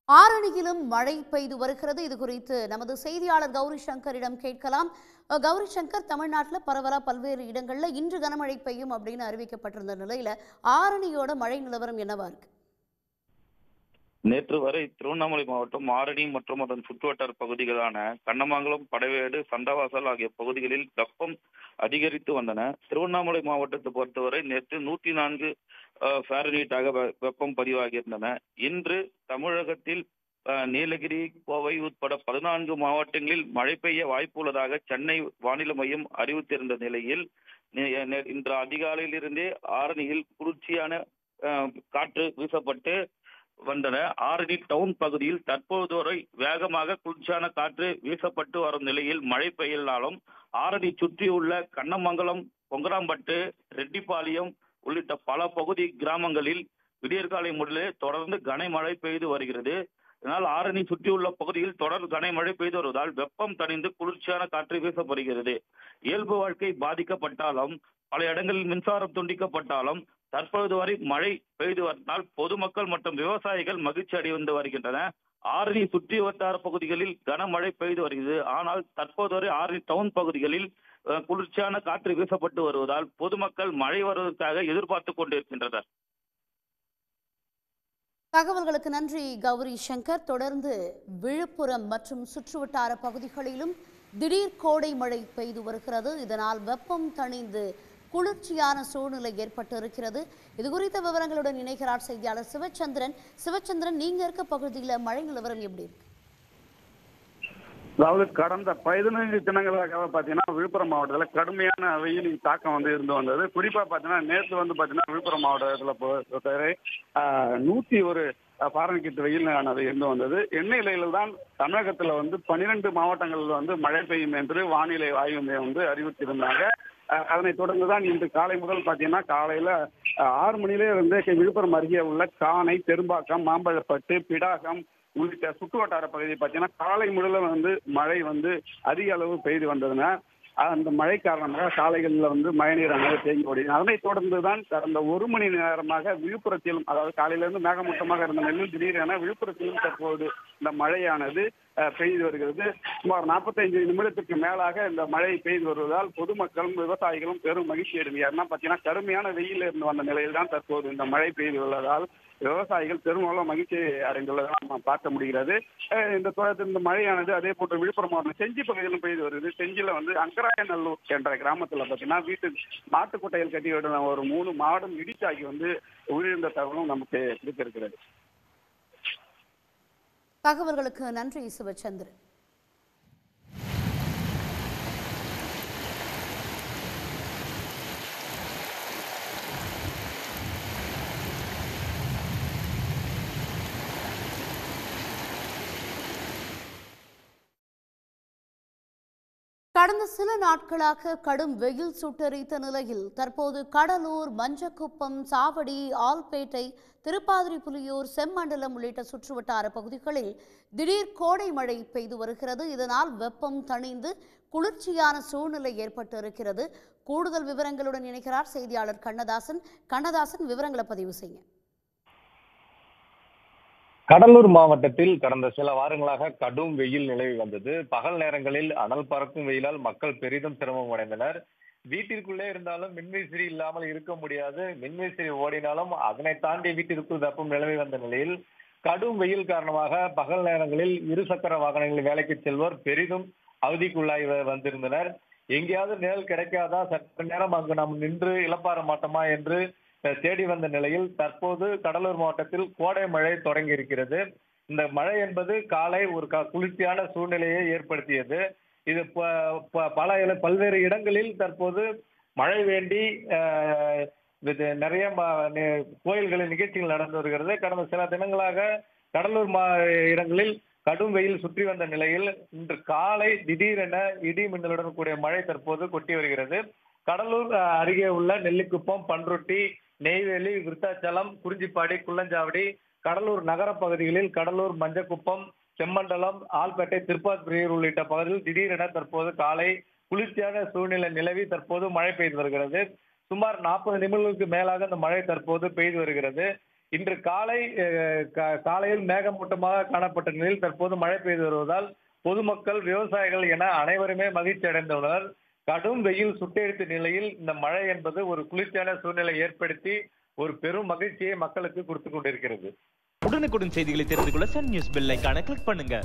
ஆரணியிலும் மழை பெய்து வருகிறது. இது குறித்து நமது செய்தியாளர் கௌரி சங்கரிடம் கேட்கலாம். கௌரி சங்கர், தமிழ்நாட்டில் பரவலா பல்வேறு இடங்கள்ல இன்று கனமழை பெய்யும் அப்படின்னு அறிவிக்கப்பட்டிருந்த நிலையில ஆரணியோட மழை நிலவரம் என்னவா இருக்கு? நேற்று வரை திருவண்ணாமலை மாவட்டம் ஆரணி மற்றும் அதன் சுற்றுவட்டார பகுதிகளான கண்ணமங்கலம், படைவேடு, சந்தவாசல் ஆகிய பகுதிகளில் வெப்பம் அதிகரித்து வந்தன. திருவண்ணாமலை மாவட்டத்தை பொறுத்தவரை நேற்று 104 ஃபாரன்ஹீட்டாக வெப்பம் பதிவாகியிருந்தன. இன்று தமிழகத்தில் நீலகிரி, கோவை உட்பட 14 மாவட்டங்களில் மழை பெய்ய வாய்ப்பு உள்ளதாக சென்னை வானிலை மையம் அறிவித்திருந்த நிலையில் இன்று அதிகாலையிலிருந்தே ஆரணியில் குளிர்ச்சியான காற்று வீசப்பட்டு வந்தன. ஆரணி டவுன் பகுதியில் தற்போது வரை வேகமாக குளிர்ச்சியான காற்று வீசப்பட்டு வரும் நிலையில் மழை பெய்யலாலும் ஆரணி சுற்றியுள்ள கண்ணமங்கலம், பொங்கராம்பட்டு, ரெட்டிப்பாளையம் உள்ளிட்ட பல பகுதி கிராமங்களில் விடியற்காலை முதலே தொடர்ந்து கனமழை பெய்து வருகிறது. இதனால் ஆரணி சுற்றியுள்ள பகுதியில் தொடர் கனமழை பெய்து வருவதால் வெப்பம் தணிந்து குளிர்ச்சியான காற்று வீசப்படுகிறது. இயல்பு வாழ்க்கை பாதிக்கப்பட்டாலும் பல இடங்களில் மின்சாரம் துண்டிக்கப்பட்டாலும் தற்பொழுது வரை மழை பெய்து வருவதால் பொதுமக்கள் மற்றும் விவசாயிகள் மகிழ்ச்சி அடைந்து வருகின்றனர். ஆரணி சுற்றி வட்டார பகுதிகளில் கனமழை பெய்து வருகிறது. ஆனால் தற்போது வரை ஆரணி டவுன் பகுதிகளில் குளிர்ச்சியான காற்று வீசப்பட்டு வருவதால் பொதுமக்கள் மழை வருவதற்காக எதிர்பார்த்து கொண்டிருக்கின்றனர். தகவல்களுக்கு நன்றி கௌரி சங்கர். தொடர்ந்து விழுப்புரம் மற்றும் சுற்றுவட்டார பகுதிகளிலும் திடீர் கோடை மழை பெய்து வருகிறது. இதனால் வெப்பம் தணிந்து குளிர்ச்சியான சூழ்நிலை ஏற்பட்டு இருக்கிறது. இது குறித்த விவரங்களுடன் இணைகிறார் செய்தியாளர் சிவச்சந்திரன். சிவச்சந்திரன், நீங்க இருக்க பகுதியில் மழை நிலவரம் எப்படி இருக்கு? அதாவது கடந்த 15 தினங்களாக பாத்தீங்கன்னா விழுப்புரம் மாவட்டத்தில் கடுமையான வெயிலின் தாக்கம் இருந்து வந்தது. குறிப்பா பாத்தீங்கன்னா நேற்று பாத்தீங்கன்னா விழுப்புரம் மாவட்டத்தில் பொறுத்தவரை 101 ஃபாரன்ஹீட் வெயில் இருந்து வந்தது. எண்ணெயில தான் தமிழகத்துல 12 மாவட்டங்களில் மழை பெய்யும் என்று வானிலை ஆய்வு மையம் அறிவித்திருந்தாங்க. அதனைத் தொடர்ந்துதான் இன்று காலை முதல் பாத்தீங்கன்னா காலையில 6 மணிலே விழுப்புரம் அருகே உள்ள காணை, பெரும்பாக்கம், மாம்பழப்பட்டு, பிடாகம் உள்ளிட்ட சுற்று வட்டார பகுதி பார்த்தீங்கன்னா காலை முதல்ல மழை அதிக அளவு பெய்து வந்ததுன்னா அந்த மழை காரணமாக சாலைகளில் மழைநீர் தேங்கி ஓடினது. அதனைத் தொடர்ந்துதான் கடந்த 1 மணி நேரமாக விழுப்புரத்திலும், அதாவது காலையிலிருந்து மேகமூட்டமாக இருந்த நிலையில் திடீரென விழுப்புரத்திலும் தற்போது இந்த மழையானது பெய்து வருகிறது. சுமார் 45 நிமிடத்திற்கு மேலாக இந்த மழை பெய்து வருவதால் பொதுமக்களும் விவசாயிகளும் பெரும் மகிழ்ச்சி அடைந்தார். பார்த்தீங்கன்னா கடுமையான வெயில் இருந்து வந்த நிலையில் தான் தற்போது இந்த மழை பெய்து உள்ளதால் விவசாயிகள் பெருமளவு மகிழ்ச்சி அடைந்துள்ளதாக நாம் பார்க்க முடிகிறது. இந்த மழையானது அதே போன்று விழுப்புரம் மாவட்டம் செஞ்சி பகுதியிலும் பெய்து வருகிறது. செஞ்சில அங்கராயநல்லூர் என்ற கிராமத்தில் பார்த்தீங்கன்னா மாட்டுக்கொட்டையில் கட்டி விட ஒரு 3 மாடும் இடித்தாகி உயிரிழந்த தகவலும் நமக்கு கிடைத்திருக்கிறது. தகவல்களுக்கு நன்றி சிவச்சந்திரன். கடந்த சில நாட்களாக கடும் வெயில் சுட்டெரித்த நிலையில் தற்போது கடலூர், மஞ்சக்குப்பம், சாவடி, ஆல்பேட்டை, திருப்பாதிரிப்புலியூர், செம்மண்டலம் உள்ளிட்ட சுற்றுவட்டார பகுதிகளில் திடீர் கோடை மழை பெய்து வருகிறது. இதனால் வெப்பம் தணிந்து குளிர்ச்சியான சூழ்நிலை ஏற்பட்டு இருக்கிறது. கூடுதல் விவரங்களுடன் இணைக்கிறார் செய்தியாளர் கண்ணதாசன். கண்ணதாசன், விவரங்களை பதிவு செய்ய. கடலூர் மாவட்டத்தில் கடந்த சில வாரங்களாக கடும் வெயில் நிலவி வந்தது. பகல் நேரங்களில் அனல் பறக்கும் வெயிலால் மக்கள் பெரிதும் சிரமம் அடைந்தனர். வீட்டிற்குள்ளே இருந்தாலும் மின்விசிறி இல்லாமல் இருக்க முடியாது. மின்விசிறி ஓடினாலும் அதனை தாண்டி வீட்டிற்குள் வெப்பம் நிலவி வந்த நிலையில் கடும் வெயில் காரணமாக பகல் நேரங்களில் இருசக்கர வாகனங்களில் வேலைக்கு செல்வோர் பெரிதும் அவதிக்குள்ளாகி வந்திருந்தனர். எங்கேயாவது நிழல் கிடைக்காதா, சற்று நேரம் அங்கு நாம் நின்று இளப்பாற மாட்டோமா என்று தேடி வந்த நிலையில் தற்போது கடலூர் மாவட்டத்தில் கோடை மழை தொடங்கி இருக்கிறது. இந்த மழை என்பது காலை ஒரு குளிர்ச்சியான சூழ்நிலையை ஏற்படுத்தியது. இது பல்வேறு இடங்களில் தற்போது மழை வேண்டி நிறைய கோயில்களில் நிகழ்ச்சிகள் நடந்து வருகிறது. கடந்த சில தினங்களாக கடலூர் இடங்களில் கடும் வெயில் சுற்றி வந்த நிலையில் இன்று காலை திடீரென இடி மின்னலுடன் கூடிய மழை தற்போது கொட்டி வருகிறது. கடலூர் அருகே உள்ள நெல்லிக்குப்பம், பன்ருட்டி, நெய்வேலி, விருத்தாச்சலம், குறிஞ்சிப்பாடி, குள்ளஞ்சாவடி, கடலூர் நகர பகுதிகளில் கடலூர், மஞ்சக்குப்பம், செம்மண்டலம், ஆல்பேட்டை, திருப்பாதிரிப்புலியூர் உள்ளிட்ட பகுதியில் திடீரென தற்போது காலை குளிர்ச்சியான சூழ்நிலை நிலவி தற்போது மழை பெய்து வருகிறது. சுமார் 40 நிமிடங்களுக்கு மேலாக இந்த மழை தற்போது பெய்து வருகிறது. இன்று காலையில் மேகமூட்டமாக காணப்பட்ட நிலையில் தற்போது மழை பெய்து வருவதால் பொதுமக்கள், விவசாயிகள் என அனைவருமே மகிழ்ச்சி அடைந்துள்ளனர். கடும் வெயில் சுட்டெரித்த நிலையில் இந்த மழை என்பது ஒரு குளிர்ச்சியான சூழ்நிலை ஏற்படுத்தி ஒரு பெரும் மகிழ்ச்சியை மக்களுக்கு கொடுத்து கொண்டிருக்கிறது. உடனுக்குடன் செய்திகளை தெரிந்து கொள்ள சன் நியூஸ் பெல் ஐகானை கிளிக் பண்ணுங்க.